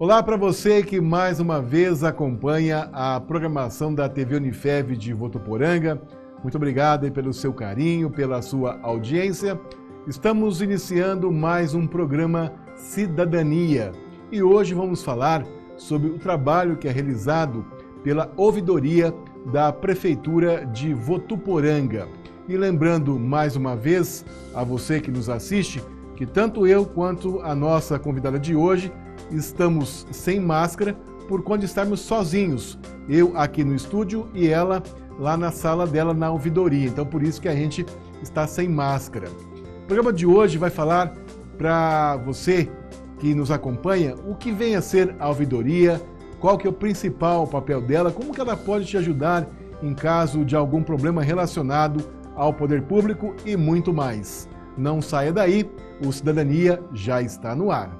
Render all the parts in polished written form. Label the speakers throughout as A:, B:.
A: Olá para você que mais uma vez acompanha a programação da TV Unifev de Votuporanga. Muito obrigado aí pelo seu carinho, pela sua audiência. Estamos iniciando mais um programa Cidadania e hoje vamos falar sobre o trabalho que é realizado pela ouvidoria da Prefeitura de Votuporanga. E lembrando mais uma vez a você que nos assiste que tanto eu quanto a nossa convidada de hoje estamos sem máscara por conta de estarmos sozinhos. Eu aqui no estúdio e ela lá na sala dela na ouvidoria. Então por isso que a gente está sem máscara. O programa de hoje vai falar para você que nos acompanha o que vem a ser a ouvidoria, qual que é o principal papel dela, como que ela pode te ajudar em caso de algum problema relacionado ao poder público e muito mais. Não saia daí, o Cidadania já está no ar.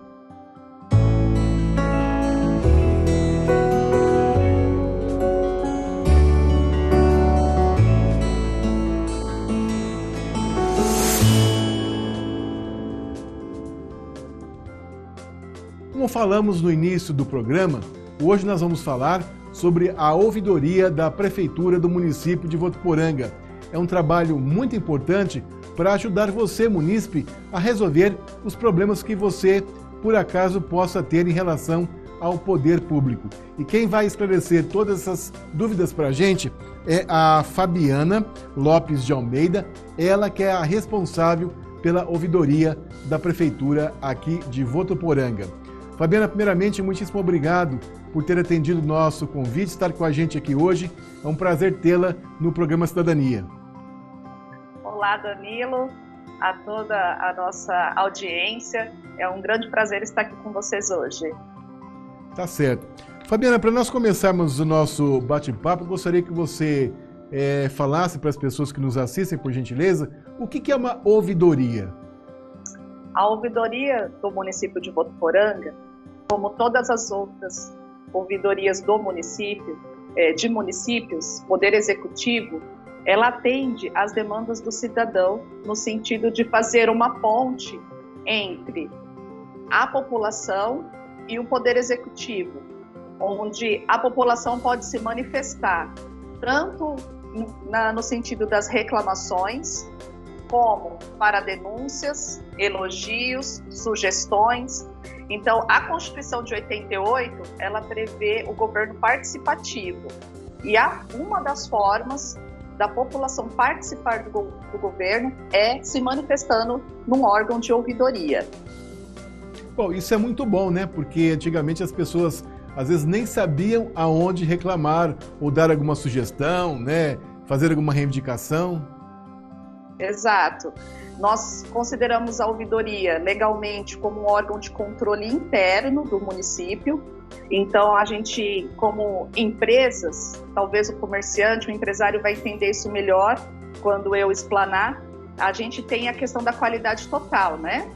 A: Como falamos no início do programa, hoje nós vamos falar sobre a ouvidoria da Prefeitura do município de Votuporanga. É um trabalho muito importante para ajudar você, munícipe, a resolver os problemas que você, por acaso, possa ter em relação ao poder público. E quem vai esclarecer todas essas dúvidas para a gente é a Fabiana Lopes de Almeida, ela que é a responsável pela ouvidoria da Prefeitura aqui de Votuporanga. Fabiana, primeiramente, muitíssimo obrigado por ter atendido o nosso convite, estar com a gente aqui hoje. É um prazer tê-la no programa Cidadania.
B: Olá, Danilo, a toda a nossa audiência. É um grande prazer estar aqui com vocês hoje.
A: Tá certo. Fabiana, para nós começarmos o nosso bate-papo, eu gostaria que você falasse para as pessoas que nos assistem, por gentileza, o que é uma ouvidoria?
B: A ouvidoria do município de Votuporanga, como todas as outras ouvidorias do município, de municípios, Poder Executivo, ela atende às demandas do cidadão no sentido de fazer uma ponte entre a população e o Poder Executivo, onde a população pode se manifestar tanto no sentido das reclamações, como para denúncias, elogios, sugestões. Então, a Constituição de 88, ela prevê o governo participativo. E uma das formas da população participar do governo é se manifestando num órgão de ouvidoria.
A: Bom, isso é muito bom, né? Porque antigamente as pessoas às vezes nem sabiam aonde reclamar ou dar alguma sugestão, né? Fazer alguma reivindicação.
B: Exato. Nós consideramos a ouvidoria legalmente como um órgão de controle interno do município. Então, a gente, como empresas, talvez o comerciante, o empresário vai entender isso melhor quando eu explanar, a gente tem a questão da qualidade total, né?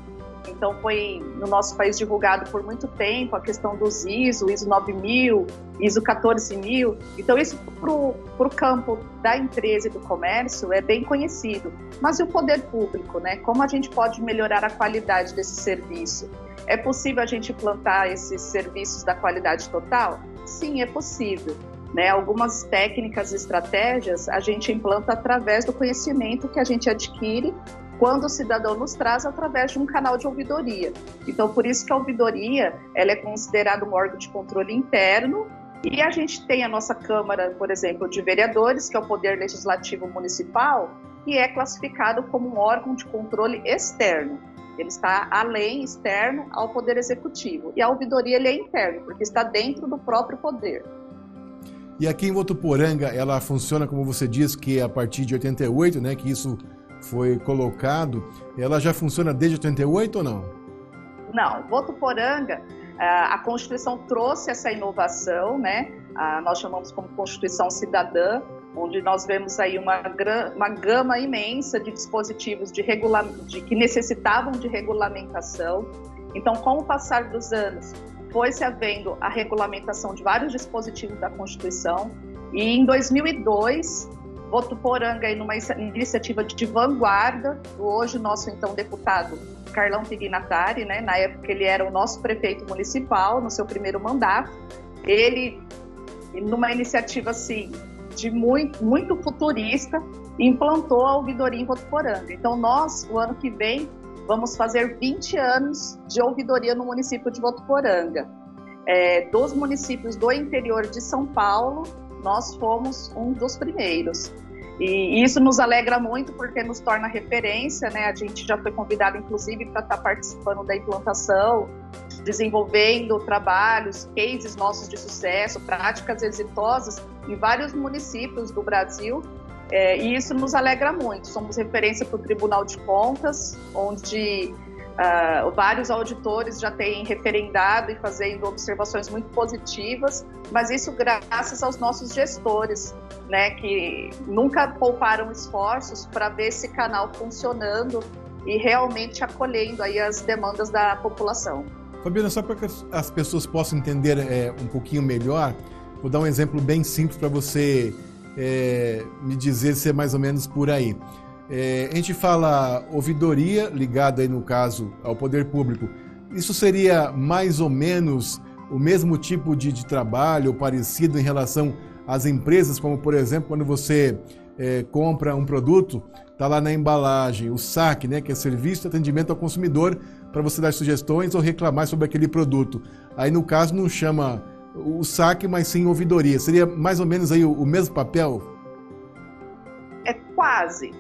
B: Então, foi no nosso país divulgado por muito tempo a questão dos ISO 9000, ISO 14000. Então, isso para o campo da empresa e do comércio é bem conhecido. Mas e o poder público, né? Como a gente pode melhorar a qualidade desse serviço? É possível a gente implantar esses serviços da qualidade total? Sim, é possível. Né? Algumas técnicas e estratégias a gente implanta através do conhecimento que a gente adquire quando o cidadão nos traz através de um canal de ouvidoria. Então, por isso que a ouvidoria ela é considerada um órgão de controle interno e a gente tem a nossa Câmara, por exemplo, de Vereadores, que é o Poder Legislativo Municipal, e é classificado como um órgão de controle externo. Ele está além, externo, ao Poder Executivo. E a ouvidoria ele é interno, porque está dentro do próprio poder.
A: E aqui em Votuporanga, ela funciona, como você diz, que é a partir de 88, né, que isso foi colocado. Ela já funciona desde 88 ou não?
B: Não, Votuporanga, a Constituição trouxe essa inovação, né? Nós chamamos como Constituição Cidadã, onde nós vemos aí uma gama imensa de dispositivos que necessitavam de regulamentação. Então, com o passar dos anos, foi-se havendo a regulamentação de vários dispositivos da Constituição, e em 2002, Votuporanga, numa iniciativa de vanguarda, do hoje nosso então deputado Carlão Pignatari, né? Na época ele era o nosso prefeito municipal, no seu primeiro mandato. Ele, numa iniciativa assim, de muito futurista, implantou a ouvidoria em Votuporanga. Então nós, o ano que vem, vamos fazer 20 anos de ouvidoria no município de Votuporanga. Dos municípios do interior de São Paulo, nós fomos um dos primeiros. E isso nos alegra muito porque nos torna referência, né? A gente já foi convidado, inclusive, para estar participando da implantação, desenvolvendo trabalhos, cases nossos de sucesso, práticas exitosas em vários municípios do Brasil. E isso nos alegra muito. Somos referência para o Tribunal de Contas, onde vários auditores já têm referendado e fazendo observações muito positivas, mas isso graças aos nossos gestores, né, que nunca pouparam esforços para ver esse canal funcionando e realmente acolhendo aí as demandas da população.
A: Fabiana, só para que as pessoas possam entender um pouquinho melhor, vou dar um exemplo bem simples para você me dizer se é mais ou menos por aí. A gente fala ouvidoria, ligada aí no caso ao poder público. Isso seria mais ou menos o mesmo tipo de trabalho, parecido em relação às empresas, como por exemplo, quando você compra um produto, está lá na embalagem, o SAC, né, que é Serviço de Atendimento ao Consumidor, para você dar sugestões ou reclamar sobre aquele produto. Aí no caso não chama o SAC, mas sim ouvidoria. Seria mais ou menos aí o mesmo papel?
B: É quase.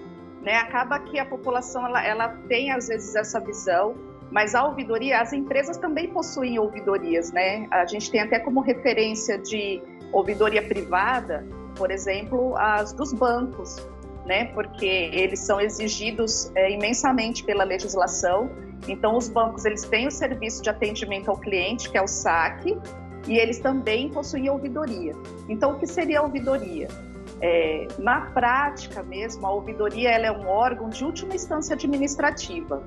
B: Né? Acaba que a população ela tem às vezes essa visão, mas a ouvidoria, as empresas também possuem ouvidorias, né? A gente tem até como referência de ouvidoria privada, por exemplo, as dos bancos, né? Porque eles são exigidos imensamente pela legislação. Então os bancos eles têm o serviço de atendimento ao cliente, que é o SAC, e eles também possuem ouvidoria. Então o que seria a ouvidoria? Na prática mesmo, a ouvidoria ela é um órgão de última instância administrativa.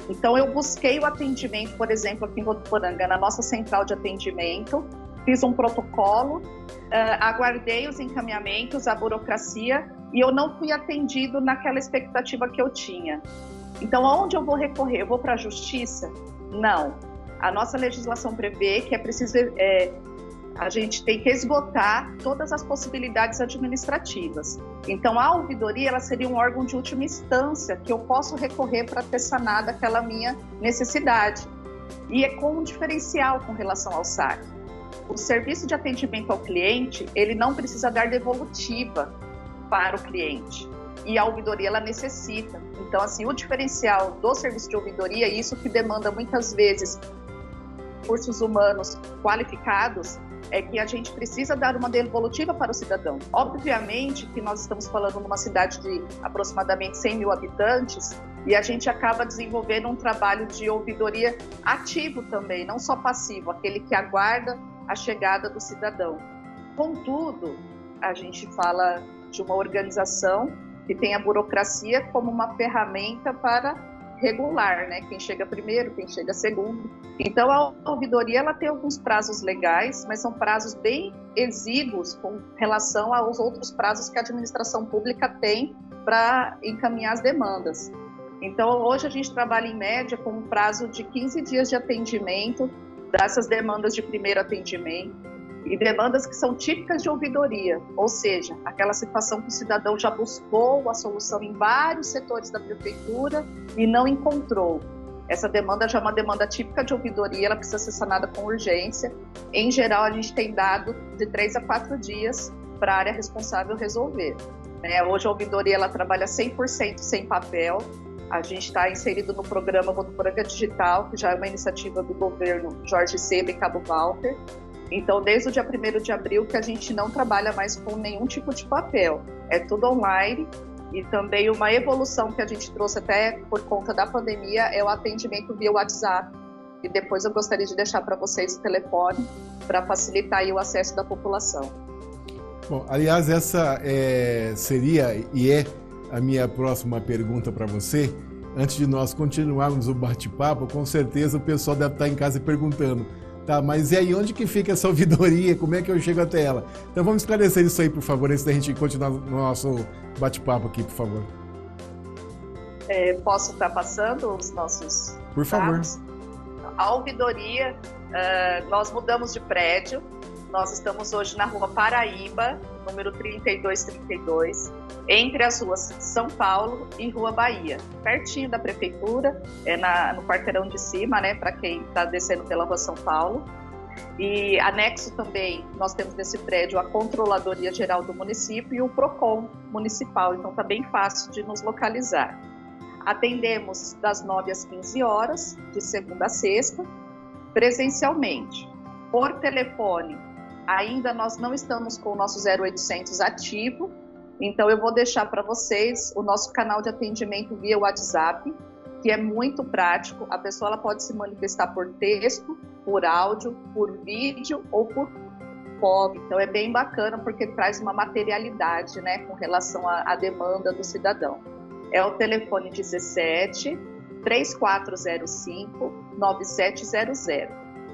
B: Então, eu busquei o atendimento, por exemplo, aqui em Votuporanga, na nossa central de atendimento, fiz um protocolo, aguardei os encaminhamentos, a burocracia, e eu não fui atendido naquela expectativa que eu tinha. Então, aonde eu vou recorrer? Eu vou para a justiça? Não. A nossa legislação prevê que é preciso... a gente tem que esgotar todas as possibilidades administrativas. Então, a ouvidoria ela seria um órgão de última instância que eu posso recorrer para ter sanada aquela minha necessidade. E é com um diferencial com relação ao SAC. O serviço de atendimento ao cliente, ele não precisa dar devolutiva para o cliente. E a ouvidoria, ela necessita. Então, assim, o diferencial do serviço de ouvidoria, isso que demanda muitas vezes recursos humanos qualificados, é que a gente precisa dar uma devolutiva para o cidadão. Obviamente que nós estamos falando numa cidade de aproximadamente 100 mil habitantes e a gente acaba desenvolvendo um trabalho de ouvidoria ativo também, não só passivo, aquele que aguarda a chegada do cidadão. Contudo, a gente fala de uma organização que tem a burocracia como uma ferramenta para regular, né? Quem chega primeiro, quem chega segundo. Então, a ouvidoria ela tem alguns prazos legais, mas são prazos bem exíguos com relação aos outros prazos que a administração pública tem para encaminhar as demandas. Então, hoje a gente trabalha em média com um prazo de 15 dias de atendimento dessas demandas de primeiro atendimento e demandas que são típicas de ouvidoria, ou seja, aquela situação que o cidadão já buscou a solução em vários setores da prefeitura e não encontrou. Essa demanda já é uma demanda típica de ouvidoria, ela precisa ser sanada com urgência. Em geral, a gente tem dado de 3 a 4 dias para a área responsável resolver. Hoje a ouvidoria ela trabalha 100% sem papel. A gente está inserido no programa Votuporanga Digital, que já é uma iniciativa do governo Jorge Seba e Cabo Walter. Então, desde o dia 1º de abril que a gente não trabalha mais com nenhum tipo de papel. É tudo online e também uma evolução que a gente trouxe até por conta da pandemia é o atendimento via WhatsApp. E depois eu gostaria de deixar para vocês o telefone para facilitar aí o acesso da população.
A: Bom, aliás, essa seria e é a minha próxima pergunta para você. Antes de nós continuarmos o bate-papo, com certeza o pessoal deve estar em casa perguntando: tá, mas e aí, onde que fica essa ouvidoria? Como é que eu chego até ela? Então vamos esclarecer isso aí, por favor, antes da gente continuar no nosso bate-papo aqui, por favor.
B: Posso estar passando os nossos
A: Por favor.
B: dados? A ouvidoria, nós mudamos de prédio, nós estamos hoje na rua Paraíba, número 3232, entre as ruas São Paulo e Rua Bahia, pertinho da prefeitura, no quarteirão de cima, né, para quem está descendo pela rua São Paulo. E anexo também, nós temos nesse prédio a Controladoria Geral do município e o PROCON municipal, então está bem fácil de nos localizar. Atendemos das 9 às 15 horas, de segunda a sexta, presencialmente. Por telefone, ainda nós não estamos com o nosso 0800 ativo, então eu vou deixar para vocês o nosso canal de atendimento via WhatsApp, que é muito prático. A pessoa ela pode se manifestar por texto, por áudio, por vídeo ou por foto. Então é bem bacana porque traz uma materialidade, né, com relação à demanda do cidadão. É o telefone 17 3405 9700.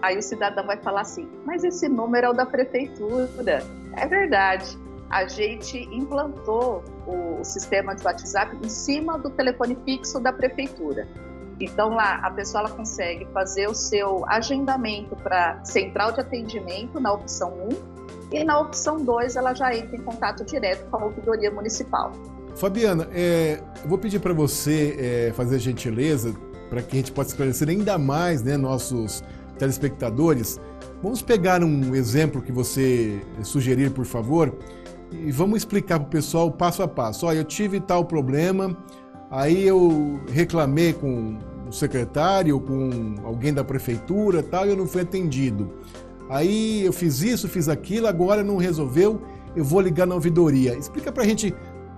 B: Aí o cidadão vai falar assim, mas esse número é o da prefeitura. É verdade, a gente implantou o sistema de WhatsApp em cima do telefone fixo da prefeitura. Então lá a pessoa ela consegue fazer o seu agendamento para central de atendimento na opção 1 e na opção 2 ela já entra em contato direto com a ouvidoria municipal.
A: Fabiana, eu vou pedir para você fazer a gentileza para que a gente possa esclarecer ainda mais, né, nossos telespectadores. Vamos pegar um exemplo que você sugerir, por favor, e vamos explicar para o pessoal passo a passo. Olha, eu tive tal problema, aí eu reclamei com o secretário, com alguém da prefeitura, tal, e eu não fui atendido. Aí eu fiz isso, fiz aquilo, agora não resolveu, eu vou ligar na ouvidoria. Explica para a gente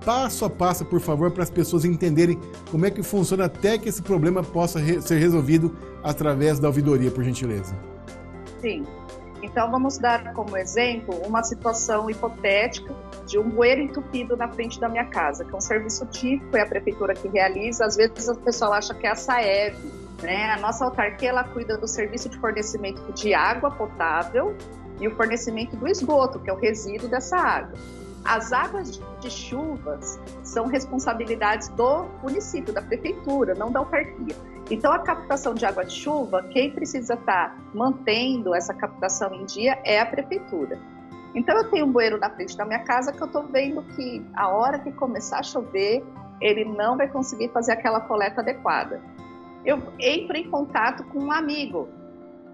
A: passo a passo, por favor, para as pessoas entenderem como é que funciona até que esse problema possa ser resolvido através da ouvidoria, por gentileza.
B: Sim. Então, vamos dar como exemplo uma situação hipotética de um bueiro entupido na frente da minha casa, que é um serviço típico, é a prefeitura que realiza. Às vezes, o pessoal acha que é a SAEB, né? A nossa autarquia, ela cuida do serviço de fornecimento de água potável e o fornecimento do esgoto, que é o resíduo dessa água. As águas de chuvas são responsabilidades do município, da prefeitura, não da autarquia. Então, a captação de água de chuva, quem precisa estar mantendo essa captação em dia é a prefeitura. Então, eu tenho um bueiro na frente da minha casa que eu estou vendo que a hora que começar a chover, ele não vai conseguir fazer aquela coleta adequada. Eu entro em contato com um amigo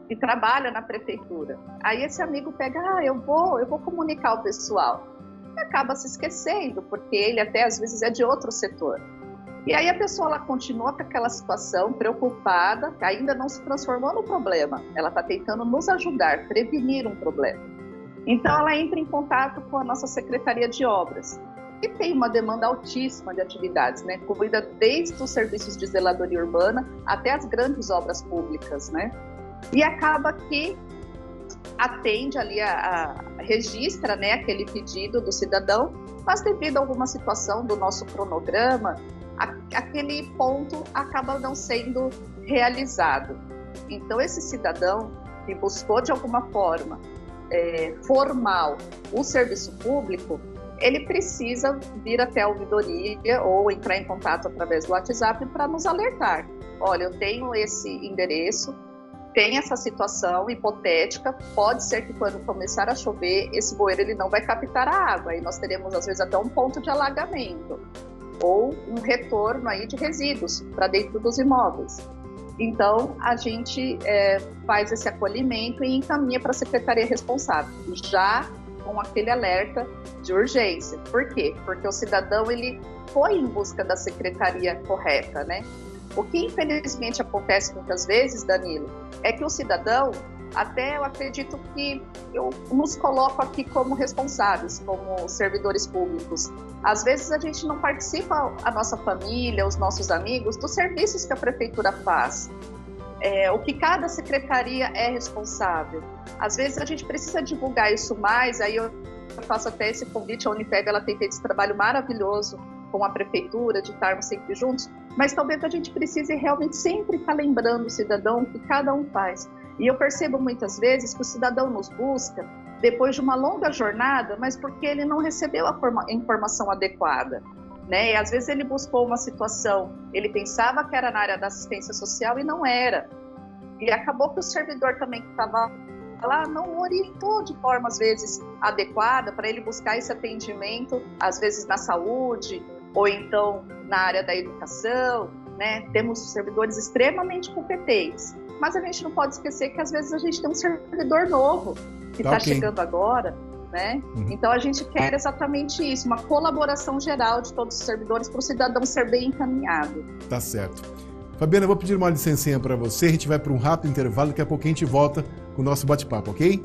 B: que trabalha na prefeitura. Aí esse amigo pega, eu vou comunicar ao pessoal. E acaba se esquecendo, porque ele até às vezes é de outro setor. E aí a pessoa ela continua com aquela situação preocupada, que ainda não se transformou no problema. Ela está tentando nos ajudar, prevenir um problema. Então ela entra em contato com a nossa Secretaria de Obras, que tem uma demanda altíssima de atividades, né? Cuida desde os serviços de zeladoria urbana até as grandes obras públicas, né? E acaba que atende ali, registra, né, aquele pedido do cidadão, mas devido a alguma situação do nosso cronograma, aquele ponto acaba não sendo realizado. Então, esse cidadão que buscou de alguma forma formal o serviço público, ele precisa vir até a ouvidoria ou entrar em contato através do WhatsApp para nos alertar. Olha, eu tenho esse endereço, tem essa situação hipotética, pode ser que quando começar a chover, esse bueiro ele não vai captar a água, e nós teremos às vezes até um ponto de alagamento, ou um retorno aí de resíduos para dentro dos imóveis. Então, a gente faz esse acolhimento e encaminha para a secretaria responsável, já com aquele alerta de urgência. Por quê? Porque o cidadão ele foi em busca da secretaria correta, né? O que infelizmente acontece muitas vezes, Danilo, é que o cidadão, até eu acredito que eu nos coloco aqui como responsáveis, como servidores públicos. Às vezes a gente não participa, a nossa família, os nossos amigos, dos serviços que a prefeitura faz. O que cada secretaria é responsável. Às vezes a gente precisa divulgar isso mais, aí eu faço até esse convite, a Unifeb ela tem feito esse trabalho maravilhoso com a prefeitura, de estarmos sempre juntos, mas talvez a gente precise realmente sempre estar lembrando o cidadão o que cada um faz. E eu percebo muitas vezes que o cidadão nos busca depois de uma longa jornada, mas porque ele não recebeu a informação adequada. né? E às vezes ele buscou uma situação, ele pensava que era na área da assistência social e não era. E acabou que o servidor também que estava lá não orientou de forma, às vezes, adequada para ele buscar esse atendimento, às vezes na saúde, ou então na área da educação, né? Temos servidores extremamente competentes, mas a gente não pode esquecer que às vezes a gente tem um servidor novo que está chegando agora, né? Então a gente quer exatamente isso, uma colaboração geral de todos os servidores para o cidadão ser bem encaminhado.
A: Tá certo. Fabiana, eu vou pedir uma licencinha para você, a gente vai para um rápido intervalo, daqui a pouquinho a gente volta com o nosso bate-papo, ok?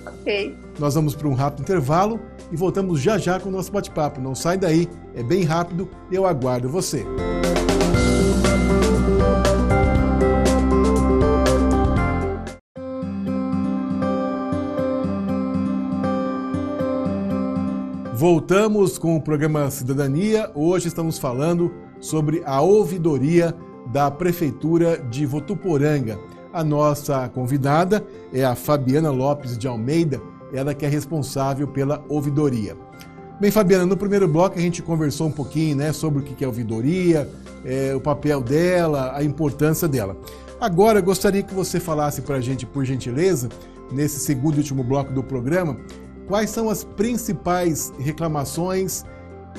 B: Ok.
A: Nós vamos para um rápido intervalo e voltamos já já com o nosso bate-papo. Não sai daí, é bem rápido e eu aguardo você. Voltamos com o programa Cidadania. Hoje estamos falando sobre a ouvidoria da Prefeitura de Votuporanga. A nossa convidada é a Fabiana Lopes de Almeida, ela que é responsável pela ouvidoria. Bem, Fabiana, no primeiro bloco a gente conversou um pouquinho, né, sobre o que é ouvidoria, o papel dela, a importância dela. Agora eu gostaria que você falasse para a gente, por gentileza, nesse segundo e último bloco do programa, quais são as principais reclamações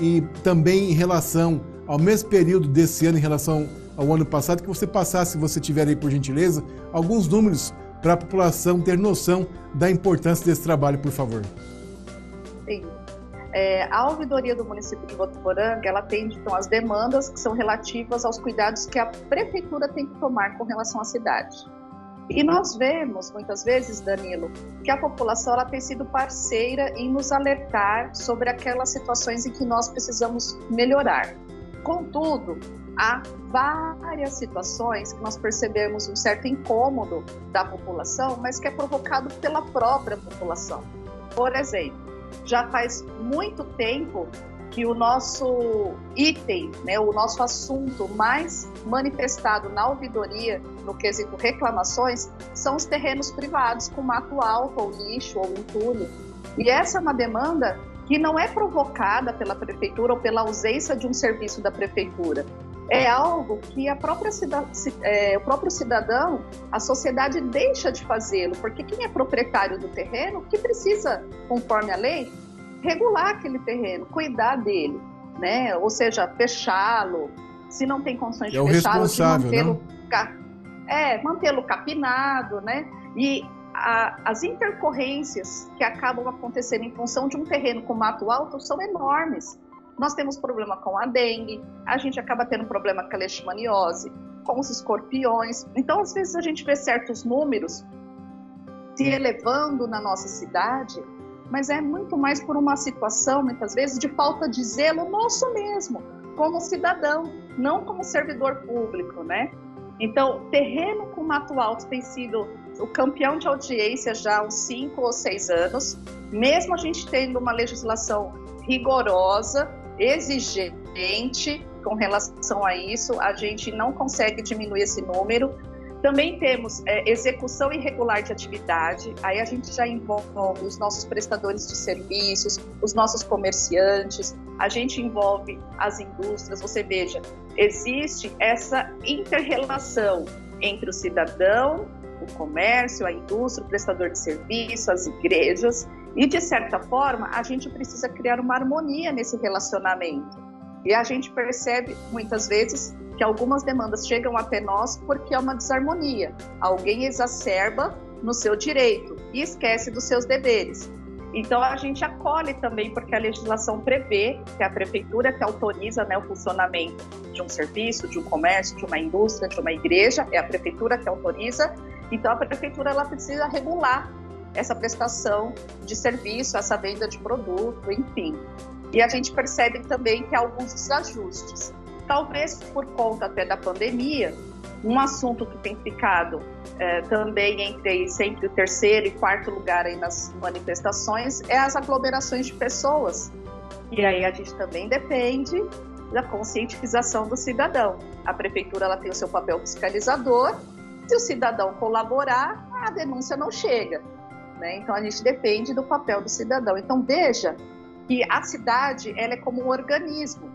A: e também em relação ao mesmo período desse ano, em relação ao ano passado, que você passasse, se você tiver aí, por gentileza, alguns números para a população ter noção da importância desse trabalho, por favor.
B: Sim. A ouvidoria do município de Votuporanga, ela atende então as demandas que são relativas aos cuidados que a prefeitura tem que tomar com relação à cidade. E nós vemos, muitas vezes, Danilo, que a população ela tem sido parceira em nos alertar sobre aquelas situações em que nós precisamos melhorar. Contudo, há várias situações que nós percebemos um certo incômodo da população, mas que é provocado pela própria população. Por exemplo, já faz muito tempo que o nosso item, né, o nosso assunto mais manifestado na ouvidoria, no quesito reclamações, são os terrenos privados com mato alto, ou lixo, ou entulho. E essa é uma demanda que não é provocada pela prefeitura ou pela ausência de um serviço da prefeitura. É algo que o próprio cidadão, a sociedade deixa de fazê-lo, porque quem é proprietário do terreno, que precisa, conforme a lei, regular aquele terreno, cuidar dele, né? Ou seja, fechá-lo, se não tem condições de fechá-lo, de mantê-lo capinado, né? E as intercorrências que acabam acontecendo em função de um terreno com mato alto são enormes. Nós temos problema com a dengue, a gente acaba tendo problema com a leishmaniose, com os escorpiões. Então, às vezes, a gente vê certos números se elevando na nossa cidade, mas é muito mais por uma situação, muitas vezes, de falta de zelo nosso mesmo, como cidadão, não como servidor público, né? Então, terreno com mato alto tem sido o campeão de audiência já há uns 5 ou 6 anos, mesmo a gente tendo uma legislação rigorosa, exigente com relação a isso, a gente não consegue diminuir esse número. Também temos execução irregular de atividade, aí a gente já envolve os nossos prestadores de serviços, os nossos comerciantes, a gente envolve as indústrias. Você veja, existe essa inter-relação entre o cidadão, o comércio, a indústria, o prestador de serviço, as igrejas, e de certa forma a gente precisa criar uma harmonia nesse relacionamento. E a gente percebe muitas vezes que algumas demandas chegam até nós porque é uma desarmonia. Alguém exacerba no seu direito e esquece dos seus deveres. Então a gente acolhe também, porque a legislação prevê que a prefeitura que autoriza, né, o funcionamento de um serviço, de um comércio, de uma indústria, de uma igreja, é a prefeitura que autoriza. Então a prefeitura ela precisa regular essa prestação de serviço, essa venda de produto, enfim. E a gente percebe também que há alguns desajustes. Talvez por conta até da pandemia, um assunto que tem ficado também entre sempre o terceiro e quarto lugar aí nas manifestações é as aglomerações de pessoas. E aí a gente também depende da conscientização do cidadão. A prefeitura ela tem o seu papel fiscalizador. Se o cidadão colaborar, a denúncia não chega, né? Então a gente depende do papel do cidadão. Então veja que a cidade ela é como um organismo.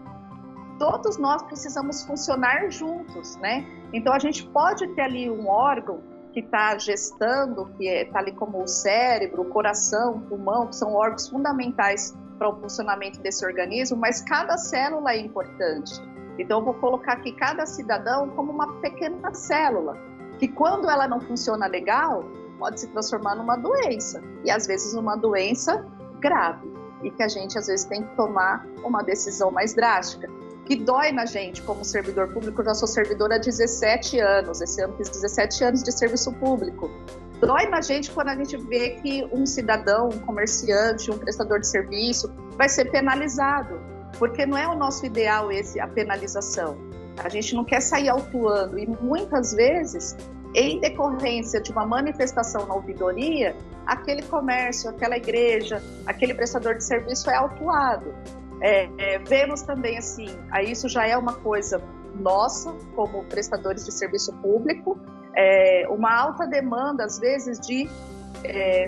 B: todos nós precisamos funcionar juntos, né? Então, a gente pode ter ali um órgão que está gestando, que está ali como o cérebro, o coração, o pulmão, que são órgãos fundamentais para o funcionamento desse organismo, mas cada célula é importante. Então, eu vou colocar aqui cada cidadão como uma pequena célula, que quando ela não funciona legal, pode se transformar numa doença, e às vezes uma doença grave, e que a gente às vezes tem que tomar uma decisão mais drástica, que dói na gente como servidor público. Eu já sou servidora há 17 anos, esse ano fiz 17 anos de serviço público. Dói na gente quando a gente vê que um cidadão, um comerciante, um prestador de serviço vai ser penalizado, porque não é o nosso ideal a penalização. A gente não quer sair autuando, e muitas vezes, em decorrência de uma manifestação na ouvidoria, aquele comércio, aquela igreja, aquele prestador de serviço é autuado. Vemos também assim, isso já é uma coisa nossa, como prestadores de serviço público, uma alta demanda, às vezes, de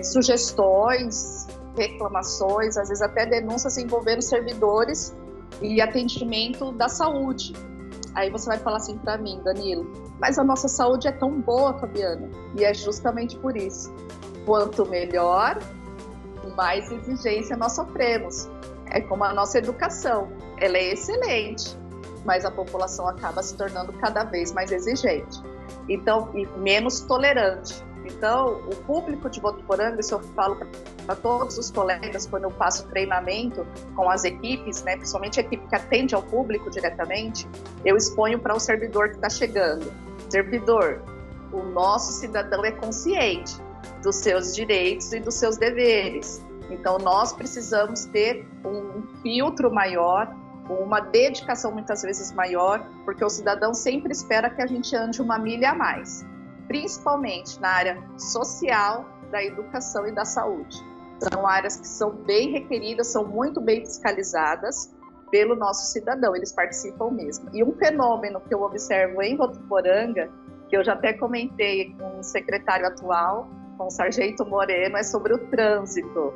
B: sugestões, reclamações, às vezes até denúncias envolvendo servidores e atendimento da saúde. Aí você vai falar assim para mim, Danilo, mas a nossa saúde é tão boa, Fabiana, e é justamente por isso. Quanto melhor, mais exigência nós sofremos. É como a nossa educação, ela é excelente, mas a população acaba se tornando cada vez mais exigente, então, e menos tolerante. Então, o público de Votuporanga, isso eu falo para todos os colegas quando eu faço treinamento com as equipes, né, principalmente a equipe que atende ao público diretamente, eu exponho para o servidor que está chegando. Servidor, o nosso cidadão é consciente dos seus direitos e dos seus deveres. Então, nós precisamos ter um filtro maior, uma dedicação muitas vezes maior, porque o cidadão sempre espera que a gente ande uma milha a mais, principalmente na área social, da educação e da saúde. São áreas que são bem requeridas, são muito bem fiscalizadas pelo nosso cidadão, eles participam mesmo. E um fenômeno que eu observo em Votuporanga, que eu já até comentei com o secretário atual, com o Sargento Moreno, é sobre o trânsito.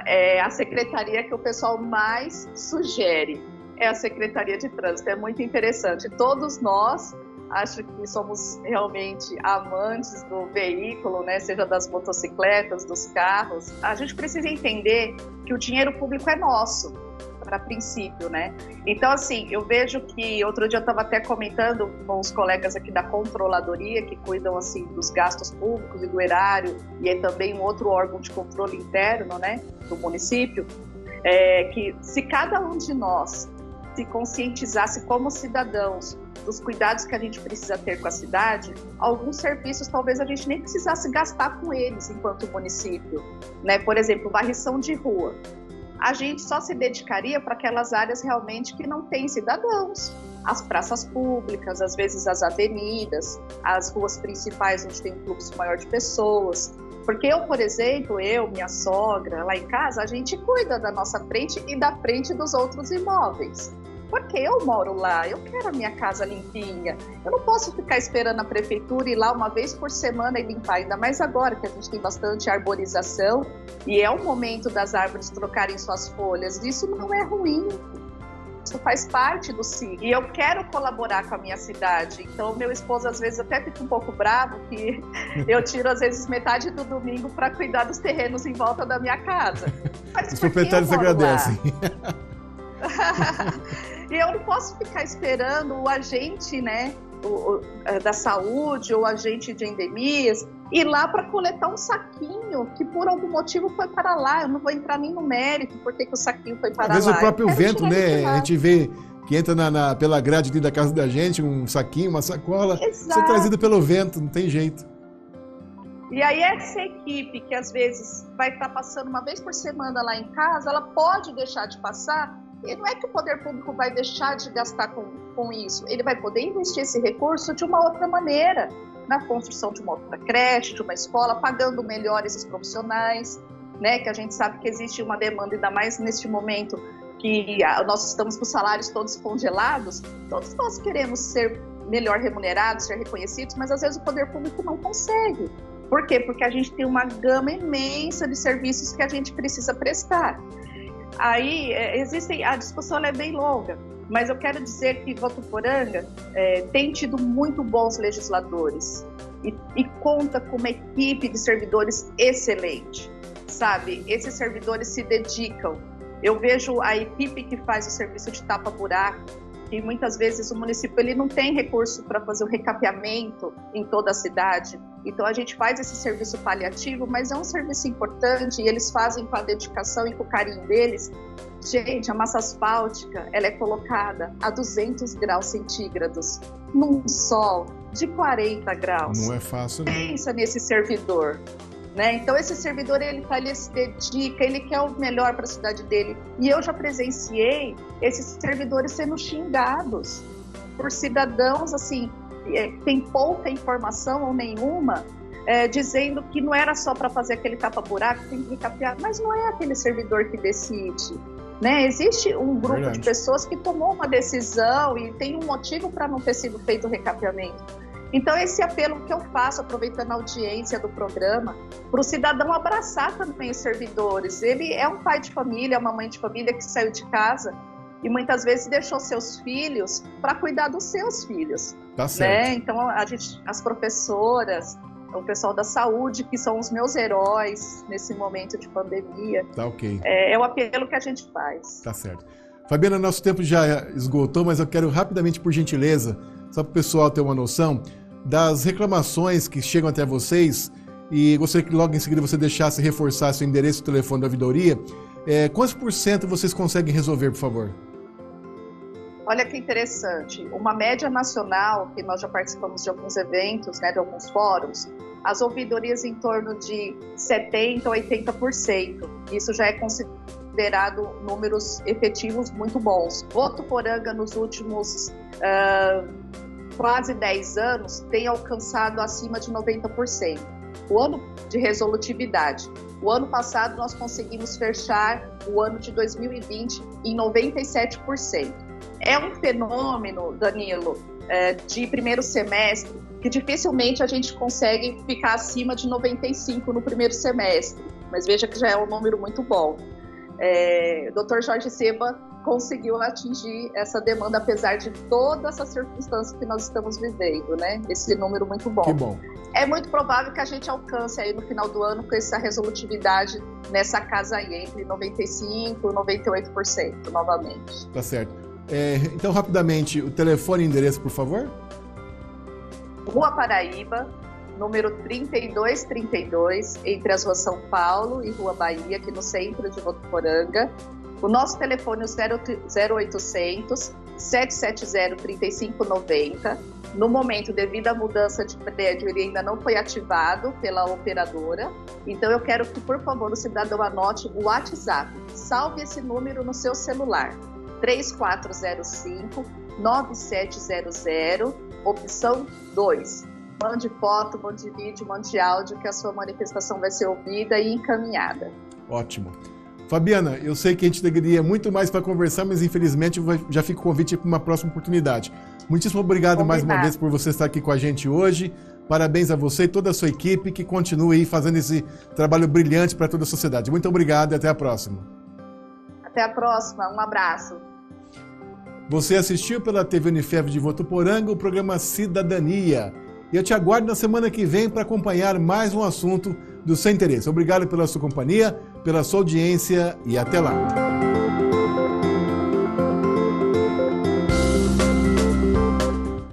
B: É a secretaria que o pessoal mais sugere, é a Secretaria de Trânsito. É muito interessante. Todos nós, acho que somos realmente amantes do veículo, né? Seja das motocicletas, dos carros. A gente precisa entender que o dinheiro público é nosso, para princípio, né? Então, assim, eu vejo que outro dia eu estava até comentando com os colegas aqui da controladoria, que cuidam, assim, dos gastos públicos e do erário, e é também um outro órgão de controle interno, né, do município, que se cada um de nós se conscientizasse como cidadãos dos cuidados que a gente precisa ter com a cidade, alguns serviços talvez a gente nem precisasse gastar com eles enquanto município, né? Por exemplo, varrição de rua. A gente só se dedicaria para aquelas áreas realmente que não tem cidadãos. As praças públicas, às vezes as avenidas, as ruas principais onde tem um fluxo maior de pessoas. Porque eu, por exemplo, minha sogra, lá em casa, a gente cuida da nossa frente e da frente dos outros imóveis. Porque eu moro lá, eu quero a minha casa limpinha. Eu não posso ficar esperando a prefeitura ir lá uma vez por semana e limpar, ainda mais agora que a gente tem bastante arborização e é o momento das árvores trocarem suas folhas. Isso não é ruim, isso faz parte do ciclo. E eu quero colaborar com a minha cidade. Então, meu esposo às vezes até fica um pouco bravo que eu tiro às vezes metade do domingo para cuidar dos terrenos em volta da minha casa. Mas
A: os proprietários agradecem.
B: E eu não posso ficar esperando o agente, né, da saúde ou agente de endemias ir lá para coletar um saquinho que por algum motivo foi para lá. Eu não vou entrar nem no mérito porque que o saquinho foi para lá.
A: Às vezes o próprio vento, né? A gente vê que entra pela grade da casa da gente, um saquinho, uma sacola, isso é trazido pelo vento, não tem jeito.
B: E aí essa equipe que às vezes vai estar passando uma vez por semana lá em casa, ela pode deixar de passar. E não é que o poder público vai deixar de gastar com isso, ele vai poder investir esse recurso de uma outra maneira, na construção de uma outra creche, de uma escola, pagando melhor esses profissionais, né? Que a gente sabe que existe uma demanda, ainda mais neste momento que nós estamos com os salários todos congelados, todos nós queremos ser melhor remunerados, ser reconhecidos, mas às vezes o poder público não consegue. Por quê? Porque a gente tem uma gama imensa de serviços que a gente precisa prestar. Aí a discussão é bem longa, Mas eu quero dizer que Votuporanga tem tido muito bons legisladores e conta com uma equipe de servidores excelente, sabe? Esses servidores se dedicam. Eu vejo a equipe que faz o serviço de tapa-buraco, e muitas vezes o município ele não tem recurso para fazer o recapeamento em toda a cidade. Então a gente faz esse serviço paliativo, mas é um serviço importante e eles fazem com a dedicação e com o carinho deles. Gente, a massa asfáltica ela é colocada a 200 graus centígrados num sol de 40 graus.
A: Não é fácil, não.
B: Pensa nesse servidor. Né? Então esse servidor ele se dedica, ele quer o melhor para a cidade dele. E eu já presenciei esses servidores sendo xingados por cidadãos assim, tem pouca informação ou nenhuma, dizendo que não era só para fazer aquele tapa-buraco, tem que recapear, mas não é aquele servidor que decide. Né? Existe um grupo de pessoas que tomou uma decisão e tem um motivo para não ter sido feito o recapeamento. Então, esse apelo que eu faço, aproveitando a audiência do programa, para o cidadão abraçar também os servidores. Ele é um pai de família, uma mãe de família que saiu de casa e muitas vezes deixou seus filhos para cuidar dos seus filhos.
A: Tá certo.
B: Né? Então, as professoras, o pessoal da saúde, que são os meus heróis nesse momento de pandemia.
A: Tá ok.
B: É o apelo que a gente faz.
A: Tá certo. Fabiana, nosso tempo já esgotou, mas eu quero rapidamente, por gentileza, só para o pessoal ter uma noção, das reclamações que chegam até vocês, e gostaria que logo em seguida você deixasse reforçar seu endereço e telefone da ouvidoria. Quantos por cento vocês conseguem resolver, por favor?
B: Olha que interessante, uma média nacional, que nós já participamos de alguns eventos, né, de alguns fóruns, as ouvidorias em torno de 70% a 80%. Isso já é considerado números efetivos muito bons. Votuporanga, nos últimos quase 10 anos, tem alcançado acima de 90%. O ano de resolutividade. O ano passado, nós conseguimos fechar o ano de 2020 em 97%. É um fenômeno, Danilo, de primeiro semestre, que dificilmente a gente consegue ficar acima de 95% no primeiro semestre. Mas veja que já é um número muito bom. O Dr. Jorge Seba conseguiu atingir essa demanda, apesar de toda essa circunstância que nós estamos vivendo, né? Esse número muito bom.
A: Que bom.
B: É muito provável que a gente alcance aí no final do ano com essa resolutividade nessa casa aí, entre 95% e 98% novamente.
A: Tá certo. Então, rapidamente, o telefone e endereço, por favor?
B: Rua Paraíba, número 3232, entre as ruas São Paulo e Rua Bahia, aqui no centro de Votuporanga. O nosso telefone é o 0800 770 3590. No momento, devido à mudança de prédio, ele ainda não foi ativado pela operadora. Então, eu quero que, por favor, o cidadão anote o WhatsApp. Salve esse número no seu celular. 3405-9700, opção 2. Mande foto, mande vídeo, mande áudio, que a sua manifestação vai ser ouvida e encaminhada.
A: Ótimo. Fabiana, eu sei que a gente teria muito mais para conversar, mas infelizmente já fica o convite para uma próxima oportunidade. Muitíssimo obrigado mais uma vez por você estar aqui com a gente hoje. Parabéns a você e toda a sua equipe, que continue aí fazendo esse trabalho brilhante para toda a sociedade. Muito obrigado e até a próxima.
B: Até a próxima, um abraço.
A: Você assistiu pela TV Unifev de Votuporanga o programa Cidadania. E eu te aguardo na semana que vem para acompanhar mais um assunto do seu interesse. Obrigado pela sua companhia, pela sua audiência e até lá.